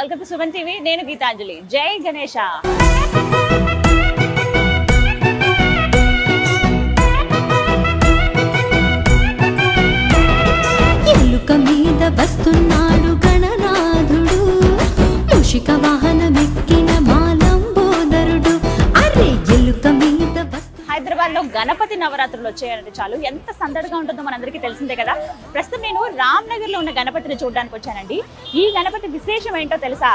Welcome to Suman TV. నేను గీతాంజలి. జై గణేష. ఎలుక మీద వస్తున్నాడు గణనాథుడు, మూషిక వాహనమెక్కిన మాలంబోదరుడు. అరే ఎలుక మీద హైదరాబాద్ లో గణపతి నవరాత్రులు వచ్చాయంటే చాలు ఎంత సందడిగా ఉంటుందో మనందరికీ తెలిసిందే కదా. ప్రస్తుతం నేను రామ్నగర్ లో ఉన్న గణపతిని చూడడానికి వచ్చానండి. ఈ గణపతి విశేషం ఏంటో తెలుసా?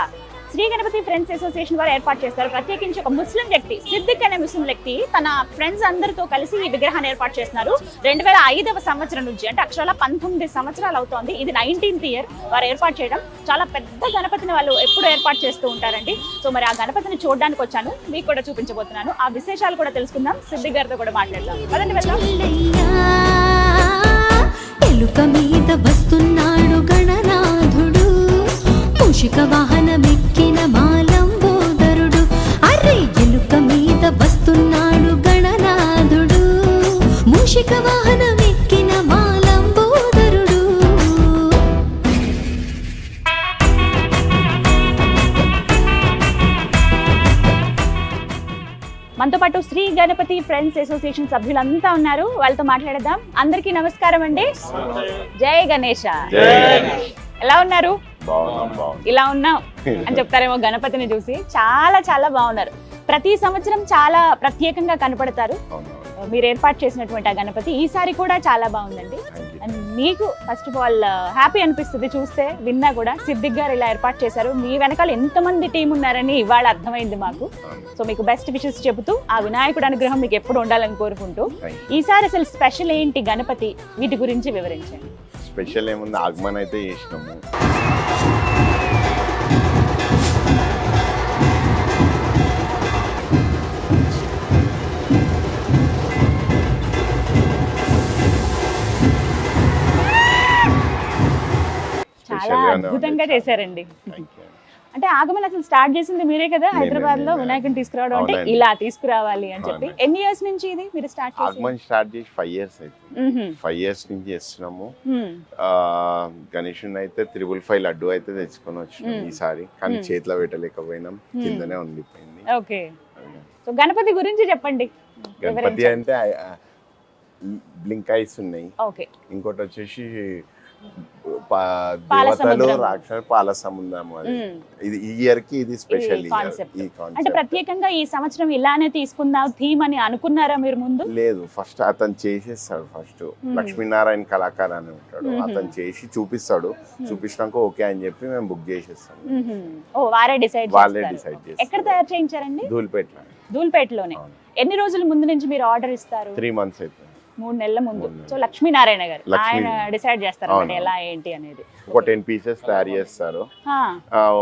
శ్రీ గణపతి ఫ్రెండ్స్ అసోసియేషన్ వారు ఏర్పాటు చేస్తారు. ప్రత్యేకించి ఒక ముస్లిం వ్యక్తి, సిద్దిక్ అనే ముస్లిం వ్యక్తి తన ఫ్రెండ్స్ అందరితో కలిసి ఈ విగ్రహాన్ని ఏర్పాటు చేస్తున్నారు. 2005వ సంవత్సరం నుంచి, అంటే అక్షరాల 19 సంవత్సరాలు అవుతోంది. ఇది 19th ఇయర్ వారు ఏర్పాటు చేయడం. చాలా పెద్ద గణపతిని వాళ్ళు ఎప్పుడు ఏర్పాటు చేస్తూ ఉంటారండి. సో మరి ఆ గణపతిని చూడడానికి వచ్చాను, మీకు కూడా చూపించబోతున్నాను. ఆ విశేషాలు కూడా తెలుసుకుందాం, సిద్దిక్ గారితో కూడా మాట్లాడదాం. పదండి వెళ్దాం. ఎలుక మీద వస్తున్నాడు గణనాథుడు, మూషిక వాహనమెక్కిన మాలంబోదరుడు. అరే ఎలుక మీద వస్తున్నాడు గణనాథుడు, మూషిక వాహనమెక్కిన మాలంబోదరుడు. మనతో పాటు శ్రీ గణపతి ఫ్రెండ్స్ అసోసియేషన్ సభ్యులంతా ఉన్నారు, వాళ్ళతో మాట్లాడదాం. అందరికీ నమస్కారం అండి. జై గణేష. ఎలా ఉన్నారు? ఇలా ఉన్నాం అని చెప్తారేమో గణపతిని చూసి. చాలా చాలా బాగున్నారు. ప్రతి సంవత్సరం చాలా ప్రత్యేకంగా కనపడతారు. మీరు ఏర్పాటు చేసినటువంటి ఆ గణపతి ఈసారి కూడా చాలా బాగుందండి. అండ్ మీకు ఫస్ట్ ఆఫ్ ఆల్ హ్యాపీ అనిపిస్తుంది చూస్తే, విన్నా కూడా. సిద్దిక్ గారు ఇలా ఏర్పాటు చేశారు, మీ వెనకాల ఎంతమంది టీం ఉన్నారని ఇవాళ అర్థమైంది మాకు. సో మీకు బెస్ట్ విషెస్ చెబుతూ ఆ వినాయకుడు అనుగ్రహం మీకు ఎప్పుడు ఉండాలని కోరుకుంటూ, ఈసారి అసలు స్పెషల్ ఏంటి గణపతి, వీటి గురించి వివరించండి. స్పెషల్ ఏముంది, ఆగమన్ అయితే చేసినాము. చాలా అద్భుతంగా చేశారండి. అంటే ఆగమన్ అసలు స్టార్ట్ చేసింది మీరే కదా, హైదరాబాద్ లో వినాయకుని తీసుకురావడం. అంటే ఇలా తీసుకురావాలి అని చెప్పి. ఎన్ని ఇయర్స్ నుంచి ఇది మీరు స్టార్ట్ చేశారు? ఆగమన్ స్టార్ట్ చేసి 5 years అయితే 5 years నుంచి చేస్తున్నాము. గణేషుని అయితే 555 లడ్డు అయితే తెచ్చుకొని వచ్చినాం ఈసారి. కానీ చేతిలో పెట్టలేకపోయినాం, కిందనే ఉండిపోయింది. ఓకే, సో గణపతి గురించి చెప్పండి. గణపతి అంటే బ్లింక్ ఐస్ ఉన్నాయి. ఓకే, ఇంకోటి వచ్చేసి దేవతలు రాక్షస పాల సముద్రం. ఇది ఈ ఇయర్ కి ఇది స్పెషల్ అంటే ప్రత్యేకంగా ఈ సంవత్సరం ఇలానే తీసుకుందాం థీమ్ అని అనుకున్నారా మీరు ముందు? లేదు, ఫస్ట్ అతను చేసేస్తాడు. ఫస్ట్ లక్ష్మీనారాయణ కళాకారు అని ఉంటాడు, అతను చేసి చూపిస్తాడు. చూపించినాక ఓకే అని చెప్పి మేము బుక్ చేసేస్తాం. వాళ్ళే డిసైడ్ చేస్తారు. ఎక్కడ తయారు చేయించారండి? ధూల్పేటలోనే. ఎన్ని రోజుల ముందు నుంచి మీరు ఆర్డర్ ఇస్తారు? 3 months అయితే, 3 నెలల ముందు. సో లక్ష్మీనారాయణ గారు ఆయన డిసైడ్ చేస్తారు ఎలా ఏంటి అనేది. ఒక 10 pieces తయారు చేస్తారు.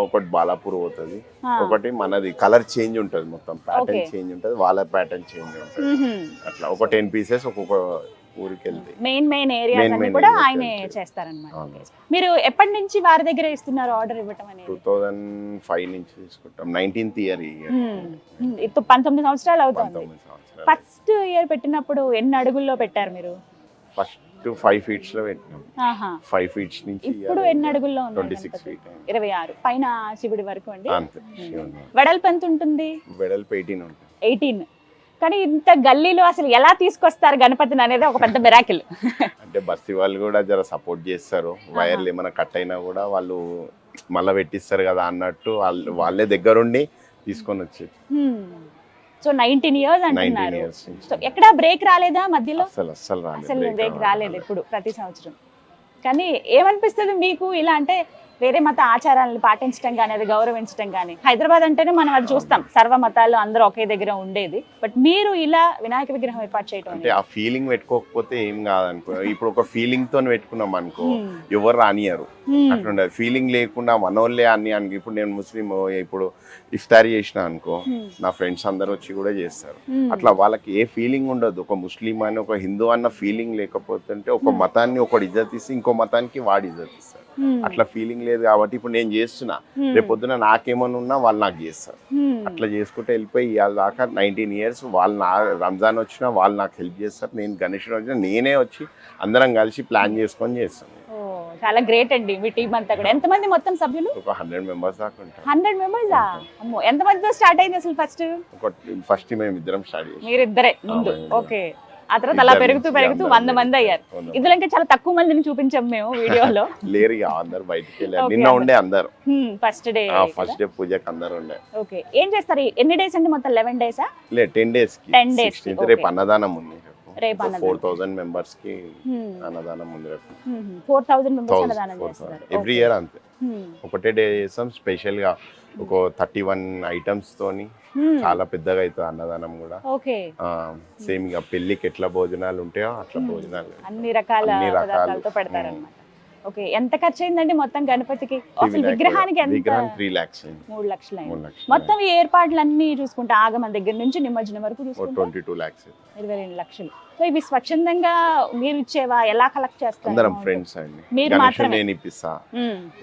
ఒకటి బాలాపూర్ పోతుంది, ఒకటి మనది. కలర్ చేంజ్ ఉంటది, మొత్తం ప్యాటర్న్ చేంజ్ ఉంటది, వాళ్ళ ప్యాటర్న్ చేంజ్ ఉంటది. అట్లా ఒక 10 pieces ఒక్కొక్క ఊరికి వెళ్తాయి. మెయిన్ ఏరియాస్ అన్ని కూడా ఆయనే చేస్తారన్నమాట. మీరు ఎప్పటి నుంచి వారి దగ్గర ఇస్తున్నారు ఆర్డర్ ఇవ్వటం అనేది? 2005 నుంచి తీసుకుంటాం. 19th year. 19 సంవత్సరాలు అవుతుంది. ఫస్ట్ ఇయర్ పెట్టినప్పుడు ఎన్ని అడుగుల్లో పెట్టారు మీరు? ఫస్ట్ 5 feet లో పెట్టినాం. 5 feet నుంచి ఇప్పుడు ఎన్ని అడుగుల్లో ఉన్నారు? 26 feet. 26 పైన శివుడి వరకు అండి. వెడల్పు ఎంత ఉంటుంది? వెడల్పు 18 ఉంటుంది. 18. కానీ ఇంత గల్లీలో అసలు ఎలా తీసుకొస్తారు గణపతిని అనేది ఒక పెద్ద మిరాకిల్. అంటే బస్తీ వాళ్ళు కూడా జర సపోర్ట్ చేస్తారు. వైర్లు ఏమైనా కట్ అయినా కూడా వాళ్ళు మళ్ళీ పెట్టిస్తారు కదా అన్నట్టు వాళ్ళే దగ్గరుండి తీసుకొని వచ్చి. సో 19 years అంటున్నారు. సో ఎక్కడ బ్రేక్ రాలేదా మధ్యలో? అసలు బ్రేక్ రాలేదు ఇప్పుడు, ప్రతి సంవత్సరం. కానీ ఏమనిపిస్తుంది మీకు ఇలా అంటే వేరే మత ఆచారాలను పాటించడం కానీ, అది గౌరవించడం కానీ? హైదరాబాద్ అంటేనే మనం అది చూస్తాం, సర్వ మతాలు అందరూ ఒకే దగ్గర ఉండేది. బట్ మీరు ఇలా వినాయక విగ్రహం ఏర్పాటు చేయడం అంటే ఆ ఫీలింగ్ పెట్టుకోకపోతే ఏం కాదనుకో. ఇప్పుడు ఒక ఫీలింగ్ తో పెట్టుకున్నాం అనుకో, ఎవరు రానియరు. అట్లా ఫీలింగ్ లేకుండా మనోళ్ళే అన్ని అనుకో. ఇప్పుడు నేను ముస్లిం, ఇప్పుడు ఇఫ్తారీ చేసిన అనుకో, నా ఫ్రెండ్స్ అందరు వచ్చి కూడా చేస్తారు. అట్లా వాళ్ళకి ఏ ఫీలింగ్ ఉండదు. ఒక ముస్లిం అని, ఒక హిందూ అన్న ఫీలింగ్ లేకపోతే, ఒక మతాన్ని ఒకటి ఇజ్జత్ ఇస్తే ఇంకో మతానికి వాడు ఇజ్జత్ ఇస్తారు. అట్లా ఫీలింగ్ లేదు కాబట్టి ఇప్పుడు నేను చేస్తున్నా, రేపు పొద్దున నాకేమన్నా ఉన్నా వాళ్ళు నాకు చేస్తారు. అట్లా చేసుకుంటే వెళ్ళిపోయి ఇవాళ దాకా 19 years వాళ్ళు నా రంజాన్ వచ్చినా వాళ్ళు నాకు హెల్ప్ చేస్తారు. నేను గణేష్ వచ్చినా నేనే వచ్చి అందరం కలిసి ప్లాన్ చేసుకొని చేస్తాను. చాలా గ్రేట్ అండి మీ టీం అంతా కూడా. ఎంతమంది మొత్తం సభ్యులు? ఒక 100 మెంబర్స్ దాకా ఉంటారు. 100 మెంబర్సా? అమ్మో, ఎంతమందితో స్టార్ట్ అయింది అసలు ఫస్ట్? ఫస్ట్ మేము ఇద్దరం స్టార్ట్ చేసాం. మీరిద్దరే ముందు? ఓకే. ఆ తర్వాత అలా పెరుగుతూ 100 మంది అయ్యారు. ఇందులో ఇంకా చాలా తక్కువ మందిని చూపించాం మేము వీడియోలో. లేరు ఇక అందరు బయటికి వెళ్ళారు. నిన్న ఉండే అందరు ఫస్ట్ డే పూజకి అందరు ఉండే. ఓకే. ఏం చేస్తారు? ఎన్ని డేస్ అండి మొత్తం? 11 డేసా? లే 10 days కి. 10 days. రేపు అన్నదానం ఉంది. రేపు 4000 మెంబర్స్ కి అన్నదానం ఉంది. రేపు 4000 మెంబర్స్ అన్నదానం చేస్తారు ఎవ్రీ ఇయర్ అంతే. ఒకటే డే చేస్తాం స్పెషల్ గా. ఒక 31 ఐటమ్స్ తోని చాలా పెద్దగా అవుతుంది అన్నదానం కూడా. ఓకే. సేమ్ ఇక పెళ్లికి ఎట్లా భోజనాలు ఉంటాయో అట్లా భోజనాలు అన్ని రకాల పదార్థాలతో పెడతారన్నమాట. ఓకే. ఎంత ఖర్చు అయిందండి మొత్తం గణపతికి? అసలు విగ్రహానికి ఎంత? 3 lakhs. 3 లక్షలు అయింది. మొత్తం ఈ ఏర్పాట్లన్నీ చూసుకుంటే ఆగమన దగ్గర నుంచి నిమజ్జనం వరకు చూసుకుంటే 22 lakhs. 22 లక్షలు. సో ఇవి స్వచ్ఛందంగా మీరు ఇచ్చేవా? ఎలా కలెక్ట్ చేస్తారు? అందరం ఫ్రెండ్స్ అండి. మీరు మాత్రమే? నేను ఇప్పిస్తా,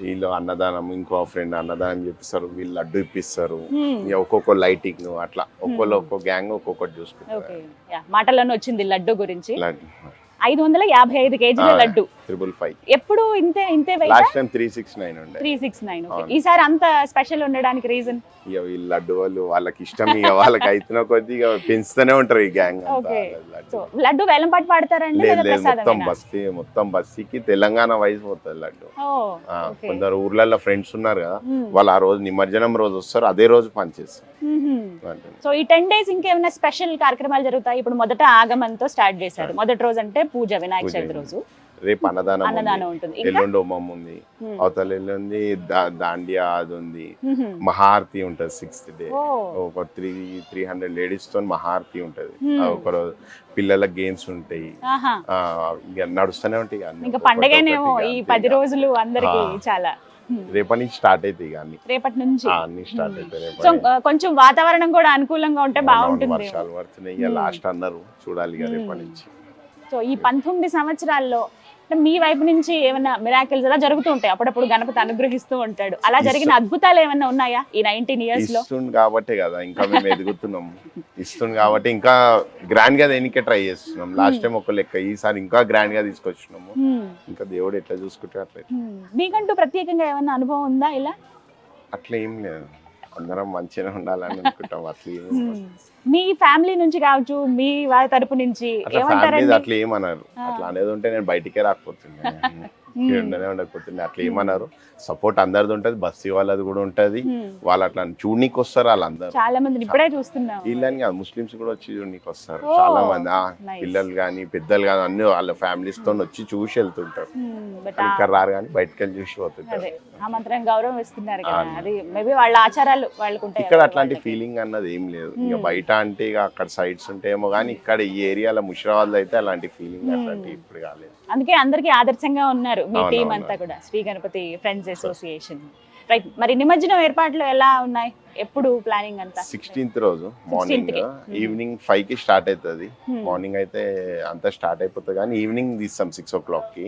వీళ్ళు అన్నదానం, ఇంకో ఫ్రెండ్ అన్నదానం చెప్పిస్తారు, వీళ్ళు లడ్డు ఇప్పిస్తారు. ఒక్కొక్క లైటింగ్ అట్లా ఒక్కొక్క గ్యాంగ్ ఒక్కొక్కటి చూసుకుంటారు. ఓకే. మాటల్లోనే వచ్చింది లడ్డు గురించి. 555 కేజీల లడ్డు 555. ఎప్పుడు ఇంతే లాస్ట్ టైం 369 ఉండే. 369. ఓకే. ఈసారి అంత స్పెషల్ ఉండడానికి రీజన్? ఇక వీళ్ళు లడ్డు వాళ్ళకి ఇష్టం, ఇక వాళ్ళకి అయితున్న కొద్ది ఇక పెంచుతూనే ఉంటారు ఈ గ్యాంగ్. లడ్డు వేలం పాటు పాడతారండి? మొత్తం బస్సీకి తెలంగాణ వైజ్ పోతుంది లడ్డు. కొందరు ఊర్లలో ఫ్రెండ్స్ ఉన్నారు కదా, వాళ్ళు ఆ రోజు నిమజ్జనం రోజు వస్తారు, అదే రోజు పనిచేస్తారు. సో ఈ 10 days ఇంకేమైనా స్పెషల్ కార్యక్రమాలు జరుగుతాయి? ఇప్పుడు మొదట ఆగమనంతో స్టార్ట్ చేశారు. మొదటి రోజు అంటే పూజ, వినాయక చవితి రోజు. రేపు అన్నదానం ఉంటుంది. ఎల్లుండి హోమం ఉంది. అవతల ఎల్లుండి దాండియా అది ఉంది. మహారతి ఉంటది 6th day. ఒక 300 లేడీస్ తో మహారతి ఉంటది. ఒక పిల్లల గేమ్స్ ఉంటాయి, నడుస్తూనే ఉంటాయి. ఇంకా పండగనేమో ఈ 10 రోజులు అందరికి చాలా. రేపటి నుంచి స్టార్ట్ అవుతాయి ఇక అన్ని. రేపటి నుంచి అన్ని స్టార్ట్ అవుతాయి. సో కొంచెం వాతావరణం కూడా అనుకూలంగా ఉంటే బాగుంటుంది. వర్షాలు పడుతున్నాయి ఇక లాస్ట్ అన్నారు, చూడాలి ఇక రేపటి నుంచి. సో ఈ 19 సంవత్సరాల్లో మీ వైపు నుంచి ఏమైనా మిరాకిల్స్ అలా జరుగుతూ ఉంటాయి? అప్పుడప్పుడు గణపతి అనుగ్రహిస్తూ ఉంటాడు. అలా జరిగిన అద్భుతాలు ఏమైనా ఉన్నాయా ఈ 19 years లో? ఇస్తుంది కాబట్టి కదా ఇంకా మేము ఎదుగుతున్నాం. ఇస్తుంది కాబట్టి ఇంకా గ్రాండ్ గా దేనికే ట్రై చేస్తున్నాం. లాస్ట్ టైం ఒక లెక్క, ఈసారి ఇంకా గ్రాండ్ గా తీసుకొచ్చినాము. ఇంకా దేవుడు ఎట్లా చూసుకుంటే అట్లా. మీకంటూ ప్రత్యేకంగా ఏమైనా అనుభవం ఉందా ఇలా? అట్లా ఏం లేదు, అందరం మంచిగా ఉండాలని అనుకుంటాం. అట్లా మీ ఫ్యామిలీ నుంచి కావచ్చు, మీ వారి తరపు నుంచి ఏమంటారండి? అట్లా ఏమన్నారు. అట్లా అనేది ఉంటే నేను బయటికే రాకపోతుండే, ఉండకపోతుండే. అట్లా ఏమన్నారు. సపోర్ట్ అందరిది ఉంటది, బస్సీ వాళ్ళది కూడా ఉంటది. వాళ్ళు అట్లా చూడనీకి వస్తారు. వాళ్ళందరూ చాలా మంది ఇప్పుడే చూస్తున్నాం. వీళ్ళని కాదు, ముస్లిమ్స్ కూడా వచ్చి చూడనీకి వస్తారు చాలా మంది. పిల్లలు కానీ పెద్దలు కానీ అన్ని వాళ్ళ ఫ్యామిలీస్ తో వచ్చి చూసి వెళ్తుంటారు. ఇక్కడ రారు కానీ బయటకు వెళ్ళి చూసి పోతుంటారు. ఆ మాత్రం గౌరవం ఇస్తున్నారు కదా, అది మేబీ వాళ్ళ ఆచారాలు వాళ్ళకు ఉంటాయి. ఇక్కడ అట్లాంటి ఫీలింగ్ అన్నది ఏం లేదు. ఇక బయట అంటే ఇక అక్కడ సైడ్స్ ఉంటాయేమో కానీ ఇక్కడ ఈ ఏరియాలో ముషిరాబాద్ అయితే అలాంటి ఫీలింగ్ అట్లాంటి ఇప్పుడు కాలేదు. అందుకే అందరికీ ఆదర్శంగా ఉన్నారు మీ టీం అంతా కూడా, Shri Ganapati friends association. Right. మరి నిమజ్జనం ఏర్పాట్లు ఎలా ఉన్నాయి? ఎప్పుడు ప్లానింగ్ అంతా? 16th రోజు మార్నింగ్, ఈవినింగ్ 5 కి స్టార్ట్ అవుతుంది. మార్నింగ్ అయితే అంతా స్టార్ట్ అయిపోతుంది కానీ ఈవినింగ్ తీస్తాం 6 o'clock కి.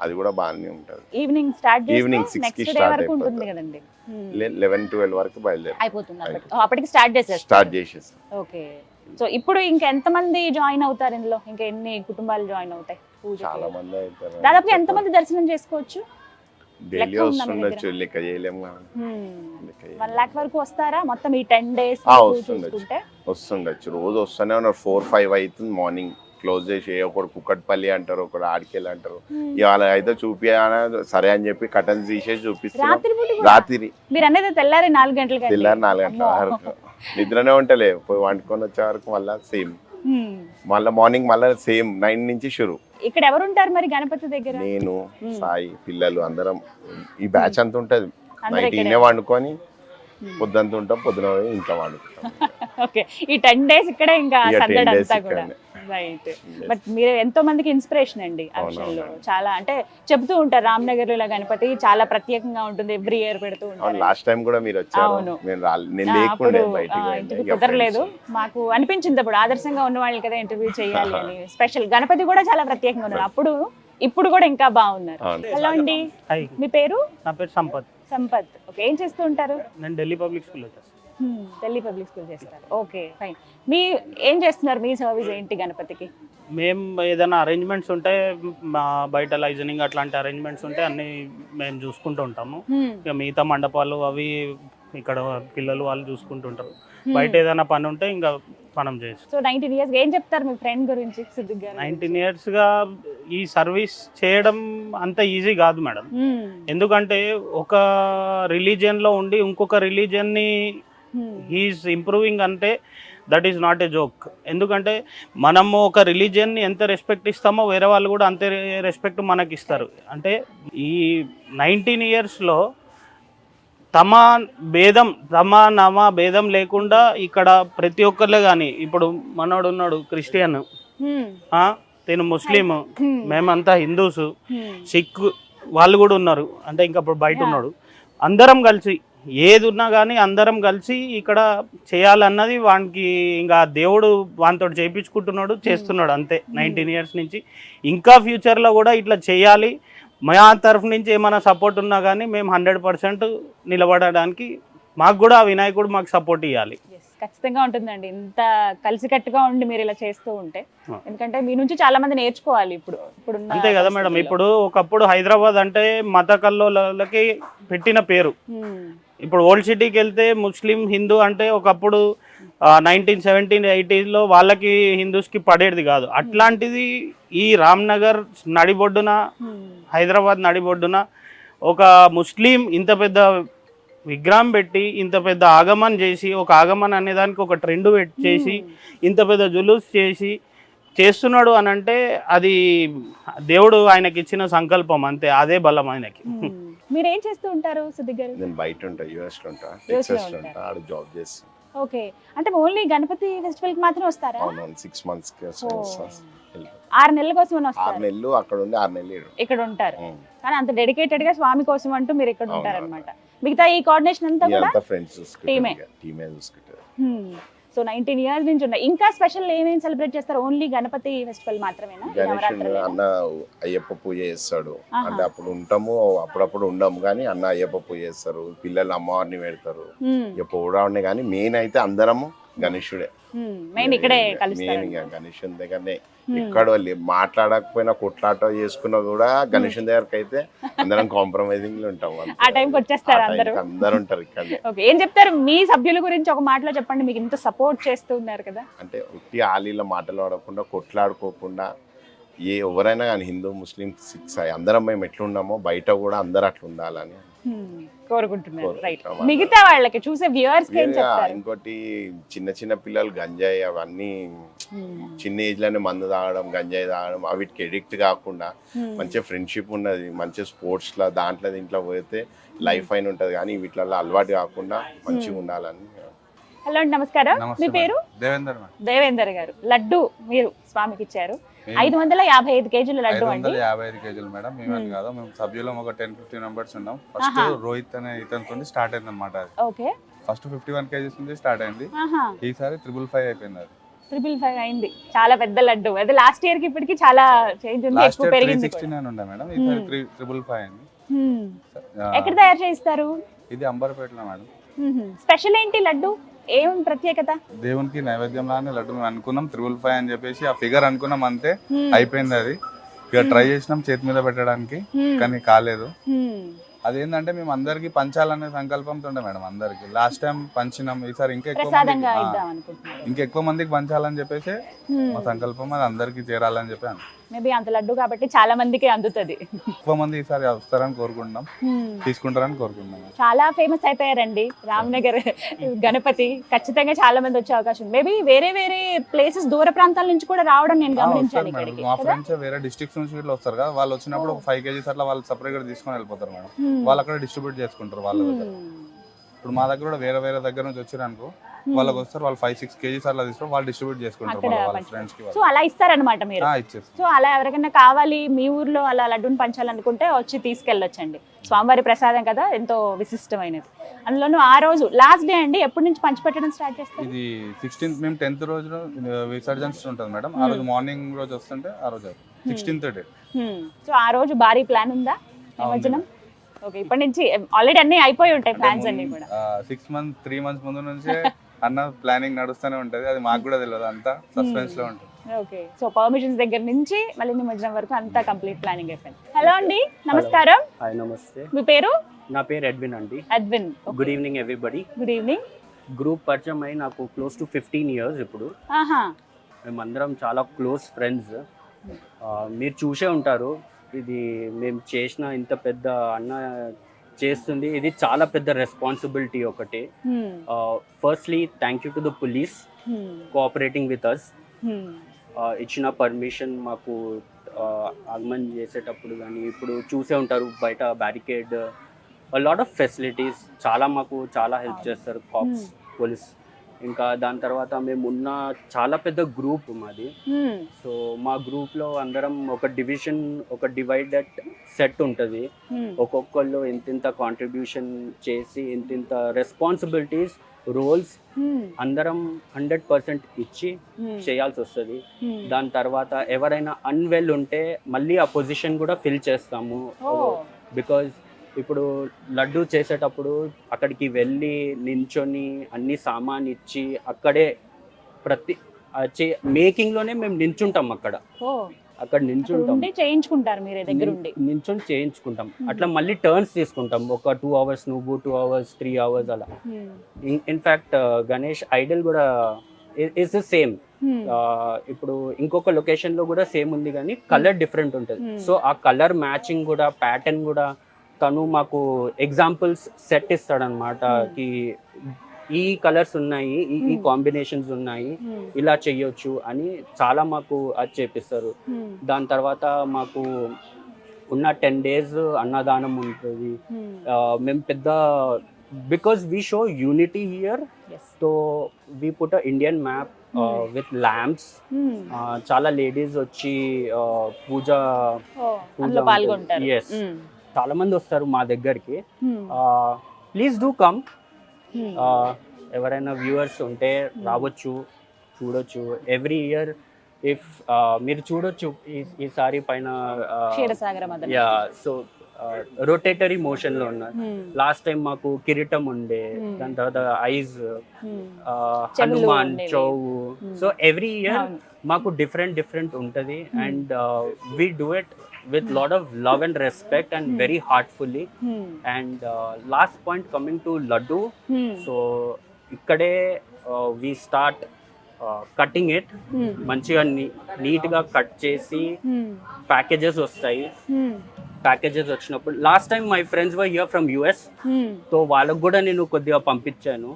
అది కూడా బాగానే ఉంటది. ఈవినింగ్ స్టార్ట్ చేస్తే ఈవినింగ్ 6 కి స్టార్ట్ అయిపోతుంది కదండి. 11-12 వరకు బయలుదేరి అయిపోతుంది. అప్పటికి స్టార్ట్ చేసేస్తాం. ఓకే. సో ఇప్పుడు ఇంకా ఎంత మంది జాయిన్ అవుతారు ఇందులో? ఇంకా ఎన్ని కుటుంబాలు జాయిన్ అవుతాయి? చాలా మంది అవుతారు. దాదాపు ఎంత మంది దర్శనం చేసుకోవచ్చు? డైలీ వస్తుండొచ్చు, లెక్క చేయలేము. 1 lakh వరకు వస్తారా మొత్తం ఈ 10 days? వస్తుండొచ్చు. రోజు వస్తూనే ఉన్నారు. 4-5 అవుతుంది మార్నింగ్ క్లోజ్ చేసి. ఒకడు కుక్కట్పల్లి అంటారు, ఒకడు ఆడికెళ్ళి అంటారు. ఇవాళ అయితే చూపియాలని సరే అని చెప్పి కటన్స్ తీసేసి చూపిస్తారు. రాత్రి మీరు అనేది తెల్లారి 4 గంటలకి. తెల్లారి 4 గంటల వరకు నిద్రనే ఉంటలే. పోయి వండుకొని వచ్చే వరకు మళ్ళా సేమ్. మళ్ళీ మార్నింగ్ మళ్ళీ సేమ్ 9 నుంచి షురు. ఇక్కడ ఎవరు ఉంటారు మరి గణపతి దగ్గర? నేను, సాయి, పిల్లలు అందరం ఈ బ్యాచ్ అంతా ఉంటది. నైట్ ఇన్నే వండుకొని పొద్దుంతా ఉంటాం, పొద్దున ఇంట్లో వండుకుంటాం. ఓకే. ఈ 10 days ఇక్కడే ఇంకా సందడంతా కూడా. రైట్. బట్ మీరు ఎంతో మందికి ఇన్స్పిరేషన్ అండి ఆ విషయంలో. చాలా అంటే చెప్తూ ఉంటారు రామ్నగర్ లో గణపతి చాలా ప్రత్యేకంగా ఉంటుంది, ఎవ్రీ ఇయర్ పెడుతూ ఉంటారు. లాస్ట్ టైం కూడా మీరు వచ్చారు, నేను లేకుండే బయటికి కుదరలేదు. మాకు అనిపించింది అప్పుడు ఆదర్శంగా ఉన్న వాళ్ళు కదా ఇంటర్వ్యూ చేయాలి అని. స్పెషల్ గణపతి కూడా చాలా ప్రత్యేకంగా ఉన్నారు అప్పుడు, ఇప్పుడు కూడా ఇంకా బాగున్నారు. హలో అండి, మీ పేరు? నా పేరు సంపత్. సంపత్. ఓకే. ఏం చేస్తూ ఉంటారు? నేను ఢిల్లీ పబ్లిక్ స్కూల్లో చేస్తాను. ఢిల్లీ పబ్లిక్ స్కూల్ చేస్తారు. Okay fine. మీ ఏం చేస్తున్నారు, మీ సర్వీస్ ఏంటి గణపతికి? మేము ఏదైనా అరేంజ్మెంట్స్ ఉంటే మా బయట లైజనింగ్ అట్లాంటి అరేంజ్మెంట్స్ ఉంటే అన్నీ మేము చూసుకుంటూ ఉంటాము. ఇక మిగతా మండపాలు అవి ఇక్కడ పిల్లలు వాళ్ళు చూసుకుంటుంటారు. బయట ఏదైనా పని ఉంటే ఇంకా మనం చేస్తాం. సో 19 years ఏం చెప్తారు మీ ఫ్రెండ్ గురించి, సిద్దిక్ గారు? 19 yearsగా ఈ సర్వీస్ చేయడం అంత ఈజీ కాదు మేడం. ఎందుకంటే ఒక రిలీజియన్లో ఉండి ఇంకొక రిలీజియన్ని హీఈస్ ఇంప్రూవింగ్ అంటే that is not a joke. ఎందుకంటే మనము ఒక రిలీజియన్ని ఎంత రెస్పెక్ట్ ఇస్తామో వేరే వాళ్ళు కూడా అంతే రెస్పెక్ట్ మనకి ఇస్తారు. అంటే ఈ 19 yearsలో తమ నమ భేదం లేకుండా ఇక్కడ ప్రతి ఒక్కరిలో కానీ, ఇప్పుడు మనోడు ఉన్నాడు క్రిస్టియన్, నేను ముస్లిం, మేమంతా హిందూస్, సిక్ వాళ్ళు కూడా ఉన్నారు, అంటే ఇంకా ఇప్పుడు బయట ఉన్నాడు. అందరం కలిసి ఏది ఉన్నా కానీ అందరం కలిసి ఇక్కడ చేయాలన్నది వానికి ఇంకా దేవుడు వానితో చేయించుకుంటున్నాడు, చేస్తున్నాడు అంతే 19 years నుంచి. ఇంకా ఫ్యూచర్లో కూడా ఇట్లా చేయాలి. మా తరఫు నుంచి ఏమైనా సపోర్ట్ ఉన్నా కానీ మేము 100% నిలబడడానికి మాకు కూడా వినాయకుడు మాకు సపోర్ట్ ఇవ్వాలి. ఖచ్చితంగా ఉంటుందండి, ఇంత కలిసికట్టుగా ఉండి మీరు ఇలా చేస్తూ ఉంటే. ఎందుకంటే మీ నుంచి చాలా మంది నేర్చుకోవాలి ఇప్పుడు. అంతే కదా మేడం. ఇప్పుడు ఒకప్పుడు హైదరాబాద్ అంటే మత కల్లోలకి పెట్టిన పేరు. ఇప్పుడు ఓల్డ్ సిటీకి వెళ్తే ముస్లిం హిందూ అంటే ఒకప్పుడు 1970s 80s వాళ్ళకి హిందూస్కి పడేది కాదు. అట్లాంటిది ఈ రామ్నగర్ నడిబొడ్డున, హైదరాబాద్ నడిబొడ్డున ఒక ముస్లిం ఇంత పెద్ద విగ్రహం పెట్టి ఇంత పెద్ద ఆగమన్ చేసి, ఒక ఆగమన్ అనేదానికి ఒక ట్రెండ్ చేసి ఇంత పెద్ద జులూస్ చేస్తున్నాడు అని అంటే అది దేవుడు ఆయనకి ఇచ్చిన సంకల్పం అంతే, అదే బలం ఆయనకి. మీరు ఏం చేస్తూ ఉంటారు సిద్దిక్ గారు? నేను బయట ఉంటా, యుఎస్ లో ఉంటా, టెక్సాస్ లో ఉంటా, ఆడ జాబ్ చేస్తాను. ఓకే, అంటే ఓన్లీ గణపతి ఫెస్టివల్ కి మాత్రం వస్తారా? అవును, 6 months 6 నెలల కోసం వస్తారు. 6 నెలలు అక్కడ ఉండి 6 నెలలు ఇక్కడ ఉంటారు. కానీ అంత డెడికేటెడ్ గా స్వామి కోసం అంటూ మీరు ఇక్కడ ఉంటారు అనమాట. మిగతా ఈ కోఆర్డినేషన్ అంతా కూడా ఫ్రెండ్స్ టీమే చూసుకుంటారు. సో 19 years నుంచి ఉన్నాయి. ఇంకా స్పెషల్ ఏమేమి సెలబ్రేట్ చేస్తారు? ఓన్లీ గణపతి ఫెస్టివల్ మాత్రమేనా? గణేశుడు అన్న అయ్యప్ప పూజ చేస్తాడు, అంటే అప్పుడు ఉంటాము, అప్పుడప్పుడు ఉండము, కానీ అన్న అయ్యప్ప పూజ చేస్తారు, పిల్లలు అమ్మవారిని పెడతారు. ఇక పోవడం కానీ మెయిన్ అయితే అందరము గణేశుడే మెయిన్. ఇక్కడే మెయిన్ గణేశుని దగ్గరనే. ఎక్కడ మాట్లాడకపోయినా కొట్లాట చేసుకున్నా కూడా గణేశుని దగ్గరకు అయితే అందరం కాంప్రమైజింగ్ లో ఉంటాం. ఆ టైంకి వచ్చేస్తారు అందరు ఉంటారు ఇక్కడ. ఏం చెప్తారు మీ సభ్యుల గురించి ఒక మాటలో చెప్పండి, మీకు ఇంత సపోర్ట్ చేస్తూ ఉన్నారు కదా. అంటే ఉట్టి ఆలీలో మాటలు ఆడకుండా, కొట్లాడుకోకుండా, ఎవరైనా కానీ హిందూ ముస్లిం సిక్స్ అందరం మేము ఎట్లున్నామో బయట కూడా అందరు అట్లా ఉండాలని కోరుకుంటున్నారు. రైట్, మిగతా వాళ్ళకి చూసే వ్యూవర్స్ కి ఏం చెప్తారు? ఇంకోటి చిన్న చిన్న పిల్లలు గంజాయి అవన్నీ చిన్న ఏజ్ లోనే మందు తాగడం, గంజాయి తాగడం, వీటికి ఎడిక్ట్ కాకుండా మంచిగా ఫ్రెండ్షిప్ ఉన్నది, మంచిగా స్పోర్ట్స్ లా దాంట్లో దీంట్లో పోతే లైఫ్ అయిన ఉంటది, కానీ వీటిలో అలవాటు కాకుండా మంచిగా ఉండాలని. హలో అండి, నమస్కారం. మీ పేరు? దేవేందర్ గారు. లడ్డు మీరు స్వామికి ఇచ్చారు, 555 kg లడ్డు అండి. 555 kg మేడం. మేమని కాదు, మేము సభ్యులం ఒక 10-15 మెంబర్స్ ఉన్నాం. ఫస్ట్ రోహిత్ అనే ఇతనితో స్టార్ట్ అయింది అనమాట. ఓకే, ఫస్ట్ 51 kgs నుంచి స్టార్ట్ అయింది. ఈసారి 555 అయిపోయింది. అది 555 అయింది. చాలా పెద్ద లడ్డు. అదే లాస్ట్ ఇయర్ కి ఇప్పటికి చాలా చేంజ్ ఉంది, ఎక్కువ పెరిగింది. 369 ఉండే మేడం, ఈసారి 555 అయింది. ఎక్కడ తయారు చేస్తారు? ఇది అంబర్పేటలో మేడం. స్పెషల్ ఏంటి లడ్డు, ఏం ప్రత్యేకత? దేవునికి నైవేద్యం లానే లడ్డు మేము అనుకున్నాం 555 అని చెప్పేసి ఆ ఫిగర్ అనుకున్నాం, అంతే అయిపోయింది. అది ఇక ట్రై చేసినాం చేతి మీద పెట్టడానికి, కానీ కాలేదు. అదేంటంటే మేము అందరికి పంచాలనే సంకల్పంతో ఉండే మేడం. అందరికి లాస్ట్ టైం పంచినాం, ఈసారి ఇంకా ఎక్కువ మందికి పంచాలని చెప్పేసి మా సంకల్పం, అది అందరికి చేరాలని చెప్పి. మేబీ అంత లడ్డు కాబట్టి చాలా మందికి అందుతుంది. ఎక్కువ మంది ఈసారి వస్తారని కోరుకుంటున్నాం, తీసుకుంటారని కోరుకుంటున్నాం. చాలా ఫేమస్ అయిపోయారండి రామ్నగర్ గణపతి. ఖచ్చితంగా చాలా మంది వచ్చే అవకాశం. మేబీ వేరే వేరే ప్లేసెస్, దూర ప్రాంతాల నుంచి కూడా రావడం నేను గమనించాను. మా ఫ్రెండ్స్ వేరే డిస్ట్రిక్ట్స్ నుంచి ఇట్లా వస్తారు కదా, వాళ్ళు వచ్చినప్పుడు ఒక 5 kgs అట్లా వాళ్ళు సపరేట్ గా తీసుకొని వెళ్ళిపోతారు మేడం. వాళ్ళు అక్కడ డిస్ట్రిబ్యూట్ చేసుకుంటారు వాళ్ళ దగ్గర. ఇప్పుడు మా దగ్గర కూడా వేరే వేరే దగ్గర నుంచి వచ్చారు అనుకో, వాళ్ళకి వస్తారు, వాళ్ళు 5-6 kgs అట్లా తీసుకొని వాళ్ళు డిస్ట్రిబ్యూట్ చేసుకుంటారు వాళ్ళ ఫ్రెండ్స్ కి. సో అలా ఇస్తారనమాట మీరు? సో అలా ఎవరికైనా కావాలి మీ ఊర్లో అలా లడ్డూని పంచాలనుకుంటే వచ్చి తీసుకెళ్ళొచ్చండి. స్వామివారి ప్రసాదం కదా, ఎంతో విశిష్టమైనది. అందులోనూ ఆ రోజు లాస్ట్ డే అండి, ఎప్పటి నుంచి పంచిపెట్టడం స్టార్ట్ చేస్తారు? ఇది 16th, మేము 10th రోజు విసర్జన ఉంటుంది మేడం. ఆ రోజు మార్నింగ్ రోజు వస్తుంటే ఆ రోజు 16th డే. సో ఆ రోజు భారీ ప్లాన్ ఉందా నిమజ్జనం? ఓకే, ఇప్పటి నుంచి ఆల్రెడీ అన్ని అయిపోయి ఉంటాయి ప్లాన్స్ అన్ని కూడా. 3 months ముందు నుంచే అన్న ప్లానింగ్ నడుస్తూనే ఉంటది, అది మాకు కూడా తెలియదు, అంతా సస్పెన్స్ లో ఉంటుంది. ఓకే, సో పర్మిషన్స్ దగ్గర నుంచి మళ్ళీ నిమజ్జనం వరకు అంతా కంప్లీట్ ప్లానింగ్ అయిపోయింది. హలో అండి, నమస్కారం. హాయ్ నమస్తే, మీ పేరు? నా పేరు ఎడ్విన్ అండి. Adwin. Good evening everybody. Good evening. Group పరిచయం అయి నాకు క్లోజ్ టు 15 years ఇప్పుడు. ఆహా. మేమందరం చాలా క్లోజ్ ఫ్రెండ్స్. మీరు చూసే ఉంటారు, ఇది మేము చేసిన ఇంత పెద్ద అన్న చేస్తుంది, ఇది చాలా పెద్ద రెస్పాన్సిబిలిటీ ఒకటి. Firstly thank you to the police cooperating with us. ఇచ్చిన పర్మిషన్ మాకు ఆగమన్ చేసేటప్పుడు కానీ ఇప్పుడు చూసే ఉంటారు బయట బ్యారికేడ్, లాట్ ఆఫ్ ఫెసిలిటీస్, చాలా మాకు చాలా హెల్ప్ చేస్తారు కాప్స్, పోలీస్. ఇంకా దాని తర్వాత మేము ఉన్న చాలా పెద్ద గ్రూప్ మాది. సో మా గ్రూప్లో అందరం ఒక డివిజన్, ఒక డివైడెడ్ సెట్ ఉంటుంది. ఒక్కొక్కళ్ళు ఇంతింత కాంట్రిబ్యూషన్ చేసి ఇంతింత రెస్పాన్సిబిలిటీస్, రోల్స్ అందరం 100% ఇచ్చి చేయాల్సి వస్తుంది. దాని తర్వాత ఎవరైనా అన్వెల్ ఉంటే మళ్ళీ ఆ పొజిషన్ కూడా ఫిల్ చేస్తాము. బికాజ్ ఇప్పుడు లడ్డు చేసేటప్పుడు అక్కడికి వెళ్ళి నించొని అన్ని సామాన్ ఇచ్చి అక్కడే ప్రతి మేకింగ్లోనే మేము నించుంటాం, అక్కడ నించుంటాం, చేయించుకుంటారు మీరే దగ్గర ఉండి నించొని చేయించుకుంటాం. అట్లా మళ్ళీ టర్న్స్ తీసుకుంటాం, ఒక 2 hours నువ్వు, 2 hours, 3 hours అలా. ఇన్ఫ్యాక్ట్ గణేష్ ఐడల్ కూడా ఇస్ ద సేమ్. ఇప్పుడు ఇంకొక లొకేషన్ లో కూడా సేమ్ ఉంది కానీ కలర్ డిఫరెంట్ ఉంటుంది. సో ఆ కలర్ మ్యాచింగ్ కూడా, ప్యాటర్న్ కూడా తను మాకు ఎగ్జాంపుల్స్ సెట్ ఇస్తాడనమాట. కి ఈ కలర్స్ ఉన్నాయి, ఈ కాంబినేషన్స్ ఉన్నాయి, ఇలా చెయ్యొచ్చు అని చాలా మాకు అది చేపిస్తారు. దాని తర్వాత మాకు ఉన్న 10 days అన్నదానం ఉంటుంది. మేము పెద్ద because we show unity here, so we put a Indian map with lamps. చాలా లేడీస్ వచ్చి పూజ పాల్గొంటారు. ఎస్, చాలా మంది వస్తారు మా దగ్గరికి. Please do come. ఎవరైనా వ్యూవర్స్ ఉంటే రావచ్చు, చూడొచ్చు. ఎవ్రీ ఇయర్ ఇఫ్ మీరు చూడొచ్చు ఈసారి పైన యా, సో రొటేటరీ మోషన్ లో ఉన్నారు. లాస్ట్ టైం మాకు కిరీటం ఉండే, దాని తర్వాత ఐజ్, హనుమాన్, చౌవు. సో ఎవ్రీ ఇయర్ మాకు డిఫరెంట్ ఉంటది. And we do it with lot of love and respect and very heartfully. And last point coming to laddu, so ikkade we start cutting it. మంచిగా నీట్ గా కట్ చేసి packages వస్తాయి. Packages వచ్చినప్పుడు last time my friends were here from US, so వాళ్ళకు కూడా నేను కొద్దిగా పంపించాను.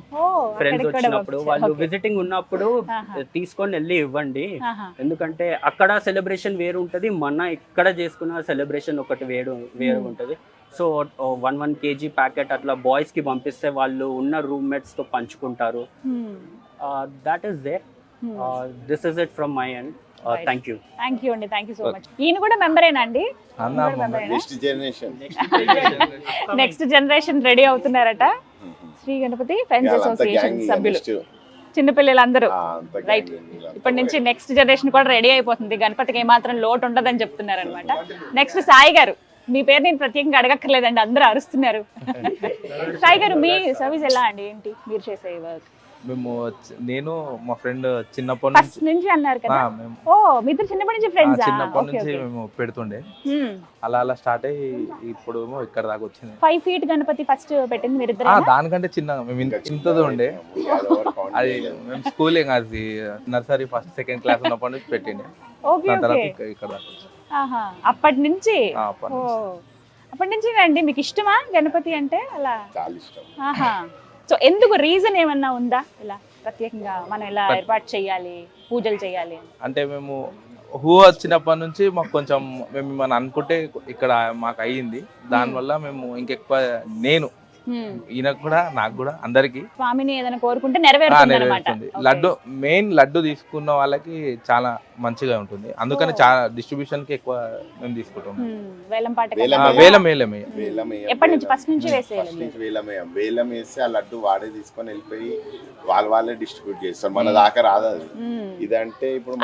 ఫ్రెండ్స్ వచ్చినప్పుడు వాళ్ళు విజిటింగ్ ఉన్నప్పుడు తీసుకొని వెళ్ళి ఇవ్వండి. ఎందుకంటే అక్కడ సెలబ్రేషన్ వేరు ఉంటది, మన ఇక్కడ చేసుకున్న సెలబ్రేషన్ ఒకటి వేరు ఉంటది. సో 1 kg ప్యాకెట్ అట్లా బాయ్స్ కి పంపిస్తే వాళ్ళు ఉన్న రూమ్మేట్స్ తో పంచుకుంటారు. That is there. This is it from my end. Thank you అండి, థ్యాంక్ యూ సో మచ్. ఈయన కూడా మెంబరేనా అండి? నెక్స్ట్ జనరేషన్ రెడీ అవుతున్నారట. శ్రీ గణపతి ఫ్రెండ్స్ అసోసియేషన్ సభ్యులు, చిన్నపిల్లలందరూ. రైట్, ఇప్పటి నుంచి నెక్స్ట్ జనరేషన్ కూడా రెడీ అయిపోతుంది. గణపతికి ఏమాత్రం లోటు ఉండదని చెప్తున్నారు అనమాట. నెక్స్ట్ సాయి గారు, మీ పేరు నేను ప్రత్యేకంగా అడగక్కర్లేదండి, అందరూ అరుస్తున్నారు. సాయి గారు, మీ సర్వీస్ ఎలా అండి? ఏంటి మీరు చేసే వర్క్? నేను మా ఫ్రెండ్ చిన్నప్పటి నుంచి అన్నారు కదా. ఓ, మీ ఇద్దరు చిన్నప్పటి నుంచి ఫ్రెండ్స్? చిన్నప్పటి నుంచి మేము పెడుతుండే, అలా స్టార్ట్ అయ్యి ఇప్పుడు ఇక్కడ దాకా వచ్చింది. 5 feet గణపతి ఫస్ట్ పెట్టింది మీరు ఇద్దరు? దానికంటే చిన్నగా మేము ఇంతది ఉండే, అది మేము స్కూల్ అది నర్సరీ 1st 2nd class ఉన్నప్పటి నుంచి పెట్టిండే. ఇక్కడ అప్పటి నుంచి? అప్పటి నుంచి అండి. మీకు ఇష్టమా గణపతి అంటే? అలా చాలా ఇష్టం. సో ఎందుకు, రీజన్ ఏమన్నా ఉందా ఇలా ప్రత్యేకంగా మనం ఇలా ఏర్పాటు చేయాలి, పూజలు చేయాలి అంటే? మేము వచ్చినప్పటి నుంచి మాకు కొంచెం మేము ఏమన్నా అనుకుంటే ఇక్కడ మాకు అయ్యింది. దానివల్ల మేము ఇంకెక్కువ, నేను ఈయనకు కూడా, నాకు కూడా, అందరికి స్వామిని ఏదైనా కోరుకుంటే నెరవేరుతుంది. లడ్డు మెయిన్ లడ్డు తీసుకున్న వాళ్ళకి చాలా మంచిగా ఉంటుంది. అందుకని చాలా డిస్ట్రిబ్యూషన్ కి ఎక్కువ మేము తీసుకుంటాం. వేలం వేస్తే ఆ లడ్డు వాడే తీసుకొని వెళ్ళిపోయి వాళ్ళే డిస్ట్రిబ్యూట్ చేస్తారు. మన దాకా రాదు అది. ఇదంటే ఇప్పుడు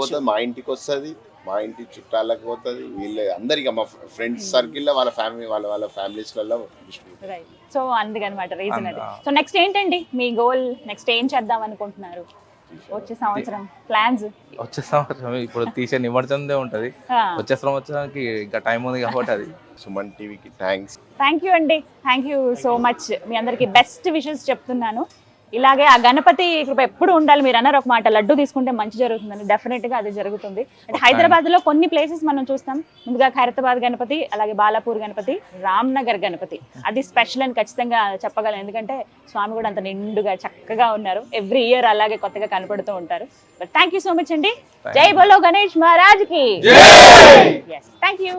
పోతుంది, మా ఇంటికి వస్తుంది, మా ఇంటి చుట్టాలకు పోతుంది, వీళ్ళే అందరికీ మా ఫ్రెండ్స్ సర్కిల్లో వాళ్ళ ఫ్యామిలీ వాళ్ళ ఫ్యామిలీస్లలో డిస్ట్రిబ్యూట్. రైట్. సో అందుకనమాట రీజన్ అది. సో నెక్స్ట్ ఏంటండి మీ గోల్? నెక్స్ట్ ఏం చేద్దాం అనుకుంటున్నారు వచ్చే సంవత్సరం ప్లాన్స్? వచ్చే సంవత్సరం ఇప్పుడు తీసే నిమజ్జనందే ఉంటది, వచ్చే సంవత్సరానికి ఇంకా టైం ఉంది కాబట్టి అది. సుమన్ టీవీకి థ్యాంక్స్. థ్యాంక్ యూ అండి, థ్యాంక్ యూ సో మచ్. మీ అందరికి బెస్ట్ విషెస్ చెప్తున్నాను. ఇలాగే ఆ గణపతి కృప ఎప్పుడు ఉండాలి. మీరు అన్నారు ఒక మాట, లడ్డు తీసుకుంటే మంచి జరుగుతుందని. డెఫినెట్ గా అది జరుగుతుంది. అంటే హైదరాబాద్ లో కొన్ని ప్లేసెస్ మనం చూస్తాం. ముందుగా ఖైరతాబాద్ గణపతి, అలాగే బాలాపూర్ గణపతి, రామ్నగర్ గణపతి అది స్పెషల్ అని ఖచ్చితంగా చెప్పగలను. ఎందుకంటే స్వామి కూడా అంత నిండుగా చక్కగా ఉన్నారు. ఎవ్రీ ఇయర్ అలాగే కొత్తగా కనపడుతూ ఉంటారు. But thank you so much అండి. జై బోలో గణేష్ మహారాజ్ కి. Thank you.